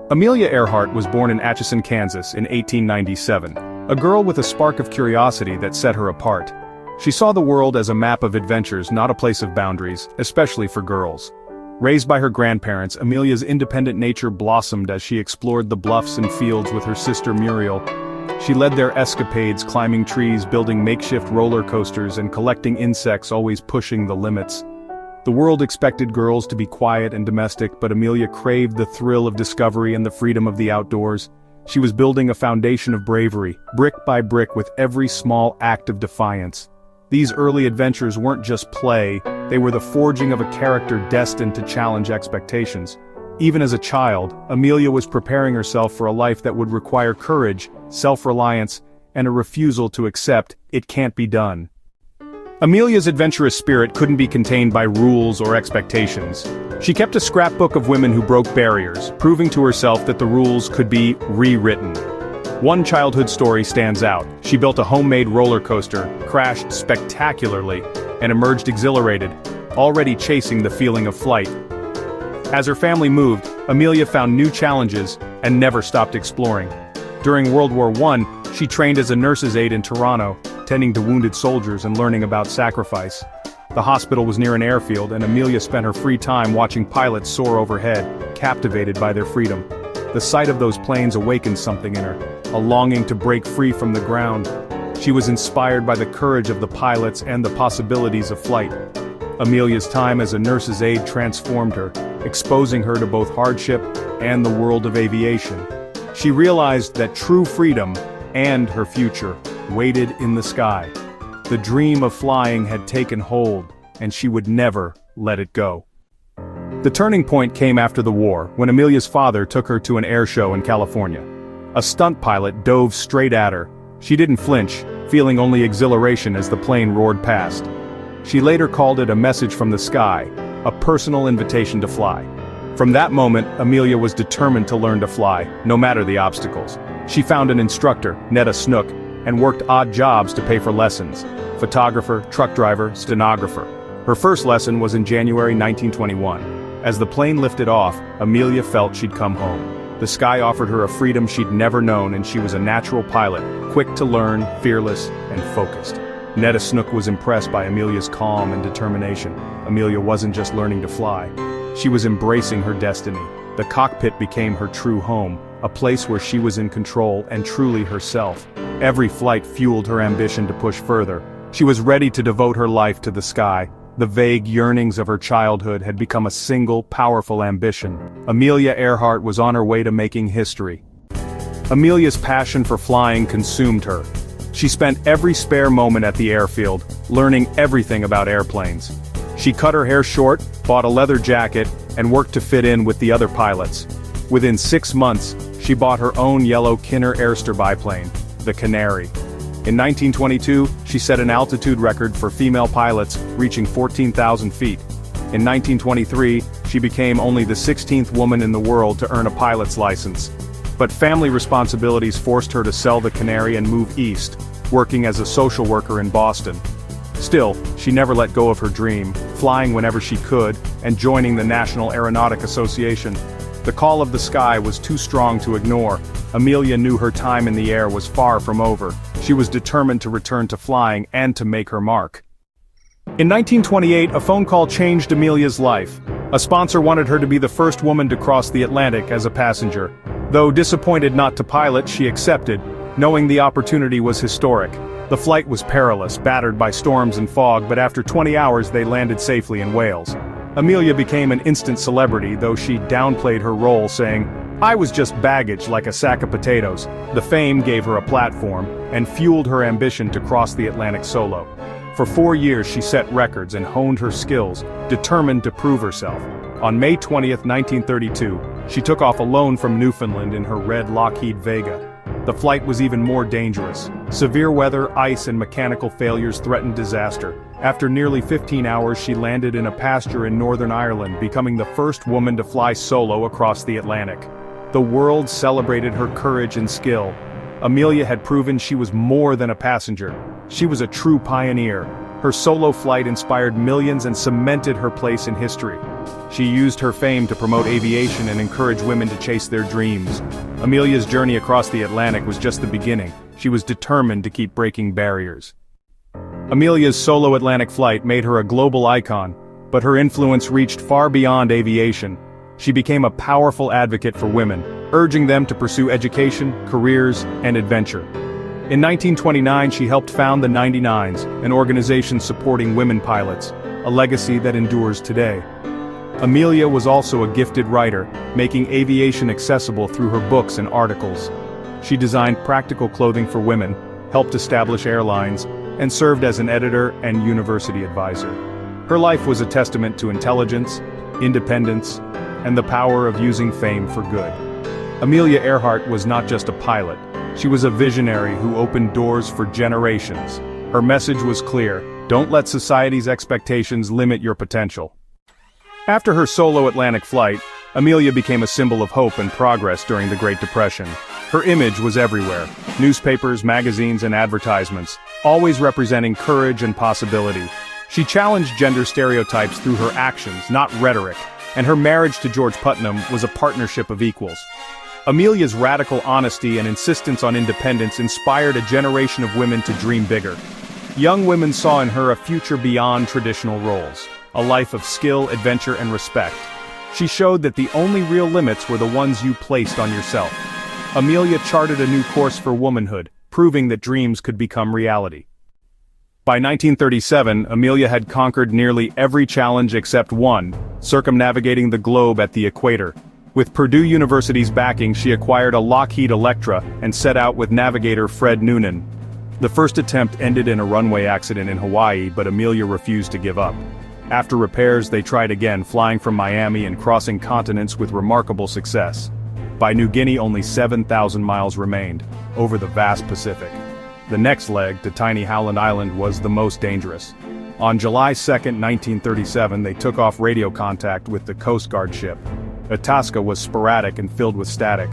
Amelia Earhart was born in Atchison, Kansas in 1897, a girl with a spark of curiosity that set her apart. She saw the world as a map of adventures, not a place of boundaries, especially for girls. Raised by her grandparents, Amelia's independent nature blossomed as she explored the bluffs and fields with her sister Muriel. She led their escapades, climbing trees, building makeshift roller coasters, and collecting insects, always pushing the limits. The world expected girls to be quiet and domestic, but Amelia craved the thrill of discovery and the freedom of the outdoors. She was building a foundation of bravery, brick by brick, with every small act of defiance. These early adventures weren't just play, they were the forging of a character destined to challenge expectations. Even as a child, Amelia was preparing herself for a life that would require courage, self-reliance, and a refusal to accept it can't be done. Amelia's adventurous spirit couldn't be contained by rules or expectations. She kept a scrapbook of women who broke barriers, proving to herself that the rules could be rewritten. One childhood story stands out. She built a homemade roller coaster, crashed spectacularly, and emerged exhilarated, already chasing the feeling of flight. As her family moved, Amelia found new challenges and never stopped exploring. During World War I, she trained as a nurse's aide in Toronto, tending to wounded soldiers and learning about sacrifice. The hospital was near an airfield, and Amelia spent her free time watching pilots soar overhead, captivated by their freedom. The sight of those planes awakened something in her, a longing to break free from the ground. She was inspired by the courage of the pilots and the possibilities of flight. Amelia's time as a nurse's aide transformed her, exposing her to both hardship and the world of aviation. She realized that true freedom, and her future, waited in the sky. The dream of flying had taken hold, and she would never let it go. The turning point came after the war, when Amelia's father took her to an air show in California. A stunt pilot dove straight at her. She didn't flinch, feeling only exhilaration as the plane roared past. She later called it a message from the sky, a personal invitation to fly. From that moment, Amelia was determined to learn to fly, no matter the obstacles. She found an instructor, Netta Snook, and worked odd jobs to pay for lessons: photographer, truck driver, stenographer. Her first lesson was in January 1921. As the plane lifted off, Amelia felt she'd come home. The sky offered her a freedom she'd never known, and she was a natural pilot, quick to learn, fearless, and focused. Netta Snook was impressed by Amelia's calm and determination. Amelia wasn't just learning to fly. She was embracing her destiny. The cockpit became her true home, a place where she was in control and truly herself. Every flight fueled her ambition to push further. She was ready to devote her life to the sky. The vague yearnings of her childhood had become a single, powerful ambition. Amelia Earhart was on her way to making history. Amelia's passion for flying consumed her. She spent every spare moment at the airfield, learning everything about airplanes. She cut her hair short, bought a leather jacket, and worked to fit in with the other pilots. Within 6 months, she bought her own yellow Kinner Airster biplane, the Canary. In 1922, she set an altitude record for female pilots, reaching 14,000 feet. In 1923, she became only the 16th woman in the world to earn a pilot's license. But family responsibilities forced her to sell the Canary and move east, working as a social worker in Boston. Still, she never let go of her dream, flying whenever she could, and joining the National Aeronautic Association. The call of the sky was too strong to ignore. Amelia knew her time in the air was far from over. She was determined to return to flying and to make her mark. In 1928, a phone call changed Amelia's life. A sponsor wanted her to be the first woman to cross the Atlantic as a passenger. Though disappointed not to pilot, she accepted, knowing the opportunity was historic. The flight was perilous, battered by storms and fog, but after 20 hours they landed safely in Wales. Amelia became an instant celebrity, though she downplayed her role, saying, "I was just baggage like a sack of potatoes." The fame gave her a platform, and fueled her ambition to cross the Atlantic solo. For 4 years she set records and honed her skills, determined to prove herself. On May 20, 1932, she took off alone from Newfoundland in her red Lockheed Vega. The flight was even more dangerous. Severe weather, ice, and mechanical failures threatened disaster. After nearly 15 hours, she landed in a pasture in Northern Ireland, becoming the first woman to fly solo across the Atlantic. The world celebrated her courage and skill. Amelia had proven she was more than a passenger. She was a true pioneer. Her solo flight inspired millions and cemented her place in history. She used her fame to promote aviation and encourage women to chase their dreams. Amelia's journey across the Atlantic was just the beginning. She was determined to keep breaking barriers. Amelia's solo Atlantic flight made her a global icon, but her influence reached far beyond aviation. She became a powerful advocate for women, urging them to pursue education, careers, and adventure. In 1929, she helped found the 99s, an organization supporting women pilots, a legacy that endures today. Amelia was also a gifted writer, making aviation accessible through her books and articles. She designed practical clothing for women, helped establish airlines, and served as an editor and university advisor. Her life was a testament to intelligence, independence, and the power of using fame for good. Amelia Earhart was not just a pilot, she was a visionary who opened doors for generations. Her message was clear: don't let society's expectations limit your potential. After her solo Atlantic flight, Amelia became a symbol of hope and progress during the Great Depression. Her image was everywhere: newspapers, magazines, and advertisements, always representing courage and possibility. She challenged gender stereotypes through her actions, not rhetoric, and her marriage to George Putnam was a partnership of equals. Amelia's radical honesty and insistence on independence inspired a generation of women to dream bigger. Young women saw in her a future beyond traditional roles, a life of skill, adventure, and respect. She showed that the only real limits were the ones you placed on yourself. Amelia charted a new course for womanhood, proving that dreams could become reality. By 1937, Amelia had conquered nearly every challenge except one, circumnavigating the globe at the equator. With Purdue University's backing, she acquired a Lockheed Electra and set out with navigator Fred Noonan. The first attempt ended in a runway accident in Hawaii, but Amelia refused to give up. After repairs, they tried again, flying from Miami and crossing continents with remarkable success. By New Guinea, only 7,000 miles remained, over the vast Pacific. The next leg, to tiny Howland Island, was the most dangerous. On July 2, 1937, they took off radio contact with the Coast Guard ship. Atchison was sporadic and filled with static.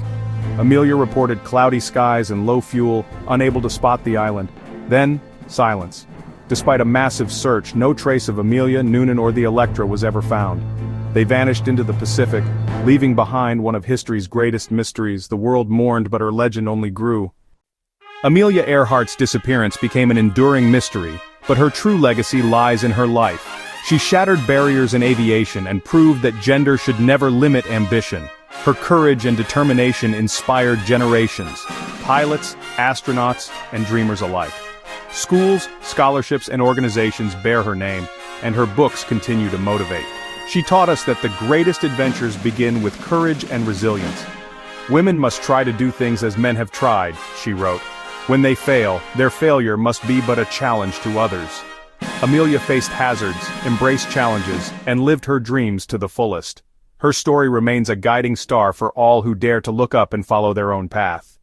Amelia reported cloudy skies and low fuel, unable to spot the island. Then, silence. Despite a massive search, no trace of Amelia, Noonan, or the Electra was ever found. They vanished into the Pacific, leaving behind one of history's greatest mysteries. The world mourned, but her legend only grew. Amelia Earhart's disappearance became an enduring mystery, but her true legacy lies in her life. She shattered barriers in aviation and proved that gender should never limit ambition. Her courage and determination inspired generations, pilots, astronauts, and dreamers alike. Schools, scholarships, and organizations bear her name, and her books continue to motivate. She taught us that the greatest adventures begin with courage and resilience. Women must try to do things as men have tried, she wrote. When they fail, their failure must be but a challenge to others. Amelia faced hazards, embraced challenges, and lived her dreams to the fullest. Her story remains a guiding star for all who dare to look up and follow their own path.